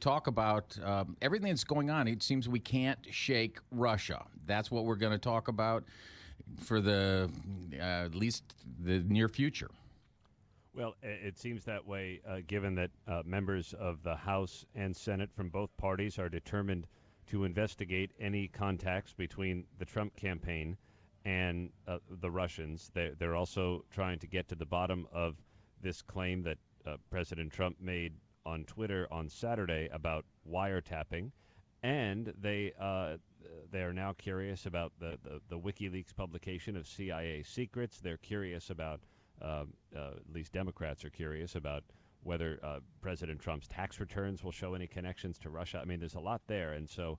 talk about everything that's going on. It seems we can't shake Russia. That's what we're going to talk about for the at least the near future. Well, it seems that way, given that members of the House and Senate from both parties are determined to investigate any contacts between the Trump campaign and the Russians. They're also trying to get to the bottom of this claim that President Trump made on Twitter on Saturday about wiretapping, and they are now curious about the WikiLeaks publication of CIA secrets. They're curious about, at least Democrats are curious about whether President Trump's tax returns will show any connections to Russia. I mean, there's a lot there, and so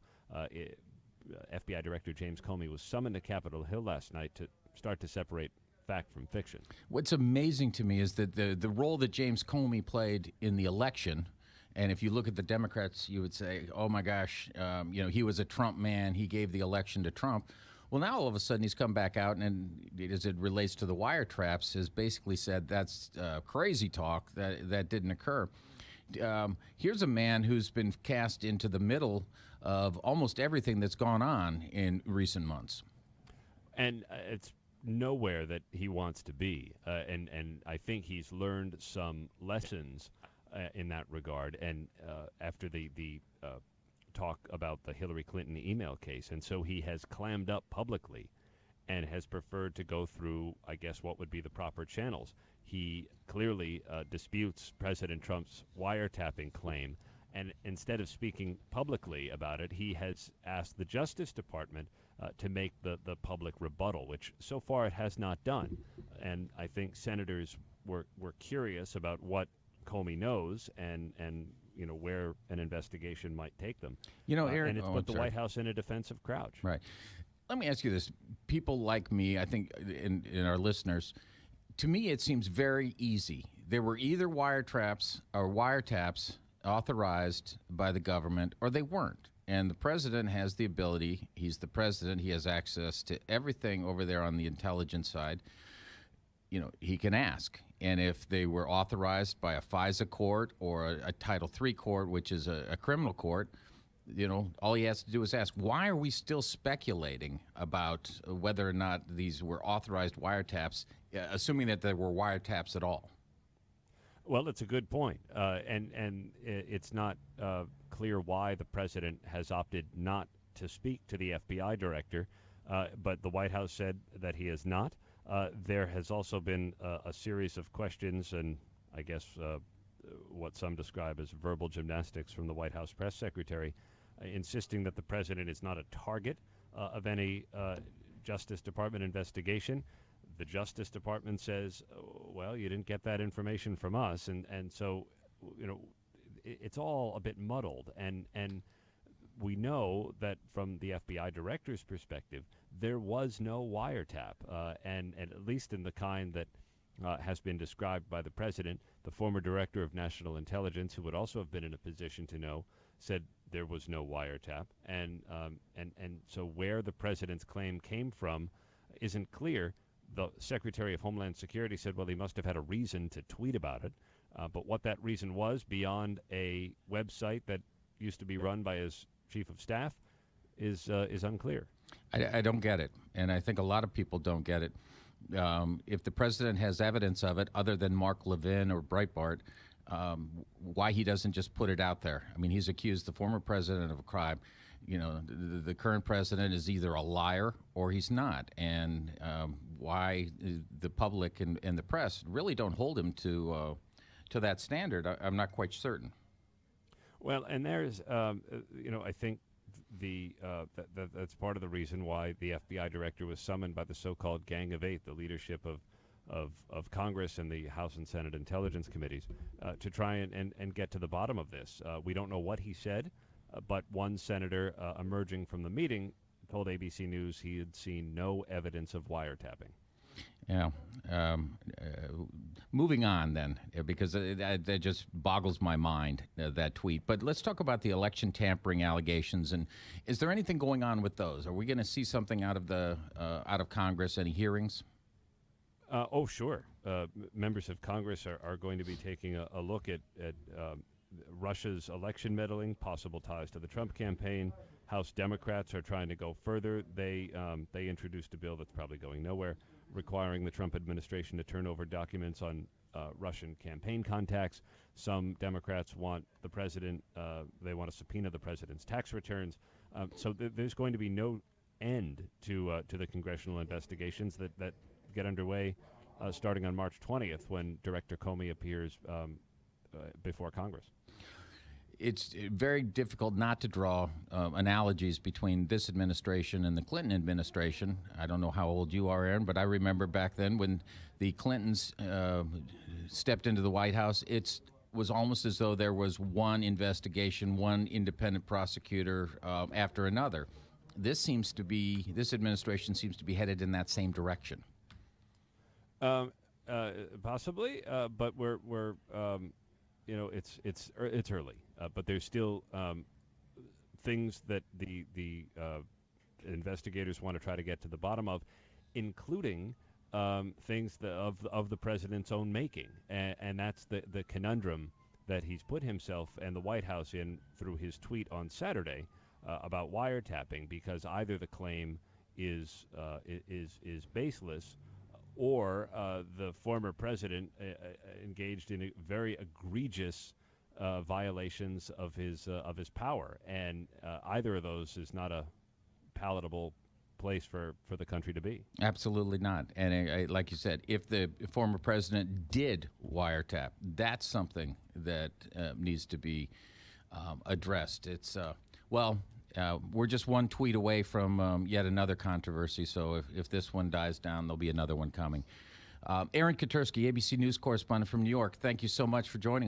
FBI Director James Comey was summoned to Capitol Hill last night to start to separate fact from fiction. What's amazing to me is that the role that James Comey played in the election, and if you look at the Democrats, you would say, oh my gosh, he was a Trump man. He gave the election to Trump. Well, now all of a sudden he's come back out and as it relates to the wiretaps, has basically said that's crazy talk, that didn't occur. Here's a man who's been cast into the middle of almost everything that's gone on in recent months. And it's nowhere that he wants to be. And I think he's learned some lessons in that regard. And after the talk about the Hillary Clinton email case. And so he has clammed up publicly and has preferred to go through, I guess, what would be the proper channels. He clearly disputes President Trump's wiretapping claim. And instead of speaking publicly about it, he has asked the Justice Department to make the public rebuttal, which so far it has not done. And I think senators were curious about what Comey knows and where an investigation might take them. Aaron, and it's put the White House in a defensive crouch. Right. Let me ask you this. People like me, I think, in our listeners, to me it seems very easy. There were either wiretaps authorized by the government or they weren't. And the president has the ability, he's the president, he has access to everything over there on the intelligence side. He can ask. And if they were authorized by a FISA court or a Title III court, which is a criminal court, all he has to do is ask. Why are we still speculating about whether or not these were authorized wiretaps, assuming that there were wiretaps at all? Well, it's a good point. And it's not clear why the president has opted not to speak to the FBI director, but the White House said that he has not. There has also been a series of questions and I guess what some describe as verbal gymnastics from the White House press secretary, insisting that the president is not a target of any Justice Department investigation. The Justice Department says, well, you didn't get that information from us. And so, it's all a bit muddled. And we know that from the FBI director's perspective, there was no wiretap, and at least in the kind that has been described by the president. The former director of national intelligence, who would also have been in a position to know, said there was no wiretap. And so where the president's claim came from isn't clear. The Secretary of Homeland Security said, well, he must have had a reason to tweet about it. But what that reason was beyond a website that used to be run by his chief of staff is unclear. I don't get it, and I think a lot of people don't get it. If the president has evidence of it, other than Mark Levin or Breitbart, why he doesn't just put it out there? I mean, he's accused the former president of a crime. The current president is either a liar or he's not, and why the public and the press really don't hold him to that standard, I'm not quite certain. Well, and there's, I think that's part of the reason why the FBI director was summoned by the so-called Gang of Eight, the leadership of Congress and the House and Senate Intelligence Committees, to try and get to the bottom of this. We don't know what he said, but one senator emerging from the meeting told ABC News he had seen no evidence of wiretapping. Yeah. Moving on then, because that just boggles my mind, that tweet. But let's talk about the election tampering allegations. And is there anything going on with those? Are we going to see something out of Congress, any hearings? Oh, sure. Members of Congress are going to be taking a look at Russia's election meddling, possible ties to the Trump campaign. House Democrats are trying to go further. They introduced a bill that's probably going nowhere, requiring the Trump administration to turn over documents on Russian campaign contacts. Some Democrats want the president, they want to subpoena the president's tax returns. So there's going to be no end to the congressional investigations that get underway starting on March 20th when Director Comey appears before Congress. It's very difficult not to draw analogies between this administration and the Clinton administration. I don't know how old you are, Aaron, but I remember back then when the Clintons stepped into the White House, it was almost as though there was one investigation, one independent prosecutor after another. This administration seems to be headed in that same direction. Possibly, but we're it's early, but there's still things that the investigators want to try to get to the bottom of, including things of the president's own making, and that's the conundrum that he's put himself and the White House in through his tweet on Saturday about wiretapping, because either the claim is baseless, or the former president engaged in very egregious violations of his power, and either of those is not a palatable place for the country to be. Absolutely not. And like you said, if the former president did wiretap, that's something that needs to be addressed. It's we're just one tweet away from yet another controversy. So if this one dies down, there'll be another one coming. Aaron Katersky, ABC News correspondent from New York, thank you so much for joining us.